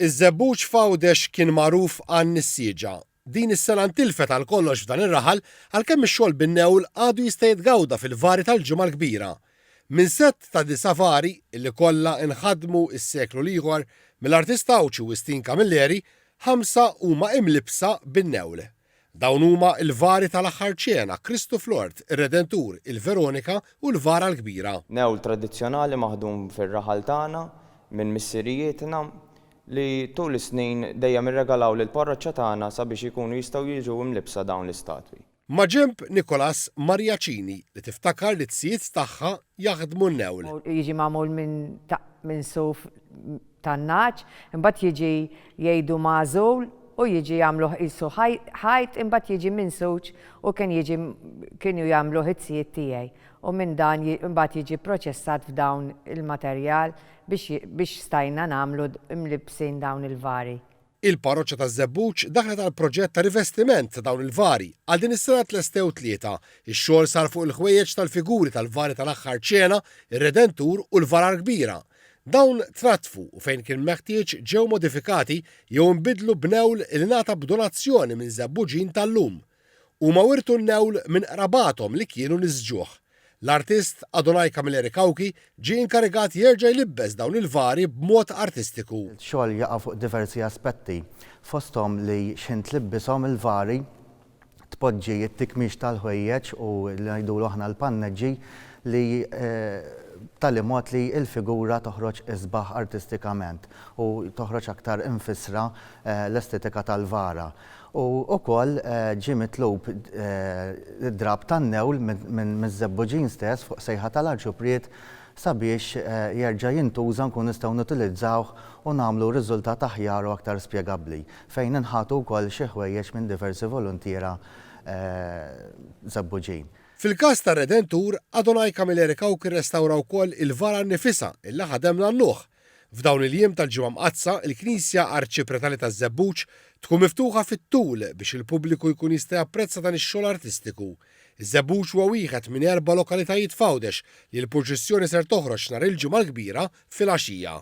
Iż-żebbuġ Fawdex kien magħruf għan-nissieġa. Din is-sena ntilfet għal kollox f'dan ir-raħal għalkemm ix-xogħol bin-newl għadu jista' jitgawda fil-vari tal-ġimgħa l-kbira. Minn set ta' disa' vari illi kollha inħadmu s-seklu ieħor mill-artista Awċi Wistin Camilleri, 5 huma imlibsa bin-newl. Dawn huma l-vari tal-aħħar ċena, Kristu Flort, ir-Redentur, il-Veronika u l-Vara l-Kbira. Newl tradizzjonali maħdum fir-raħal tagħna minn missirijietna li tul is-snin dejjem irregalaw lil parroċċa tagħna sabiex ikunu jistgħu jiġu imlibsa dawn l-istatwi. Ma' ġenb Nikolas Marjaċini li tiftakar li t-sijiet tagħha jaħdmu n-newl. Jiġi magħmul minn suf tan-naċ, imbagħad jiġi jgħidu magħżul u jiġi jagħmluh isu ħajt imbagħad jiġi minsuġ u kienu jagħmluh it-sijiet tiegħi. U minn dan imbagħad jiġi proċessat f'dawn il-materjal biex stajna nagħmlu imlibsin dawn il-vari. Il-parroċċa taż-Żebbuġ daħlet għal proġett ta' rivestiment ta' dawn il-vari għal din is-sena tlestew tlieta. Ix-xogħol sar fuq il-ħwejjeġ tal-figuri tal-vari tal-aħħar ċena, ir-Redentur u l-Vara l-Kbira. Dawn tratfu u fejn kien meħtieġ ġew modifikati jew nbidlu b'newl li ngħata b'donazzjoni minn Żebbuġin tal-lum. Huma wirtu n-newl minn qrabathom li kienu niżġuh. L-artist Adonaj Camilleri Kawki ġie inkarigat jerġa' jlibbes dawn il-vari b'mod artistiku. Xogħol jaqa' fuq diversi aspetti, fosthom li x'intlibbishom il-vari tpoġġi t-tikmix tal-ħwejjeġ u li ngħidulu aħna l-panneġġi li tal mod li l-figura toħroġ isbaħ artistikament u toħroġ aktar infisra l-estetika tal-vara. U wkoll ġie mitlub id-drab tan-newl minn Żebbuġin stess fuq sejħa tal-Arċupriet sabiex jerġa' jintuża nkun nistgħu nutilizzawh u nagħmlu riżultat aħjar u aktar spjegabbli fejn inħatu wkoll xi ħwejjeġ minn diversi volontiera Żebbuġin. Fil-każ tar-Redentur, Adonaj Camilleri Kawki rrestawra wkoll il-vara nnifisha illi ħadem nagħmluh. F'dawn il-jiem tal-ġimgħa mqazza, il-Knisja Arċipretali taż-Żebbuġ tkun miftuħa fit-tul biex il-pubbliku jkun jista' japprezza dan ix-xogħol artistiku. Iż-Żebbuġ huwa wieħed minn 4 lokalitajiet Fawdex li l-proċessjoni ser toħroġ nhar il-ġimgħa l-kbira fil-għaxija.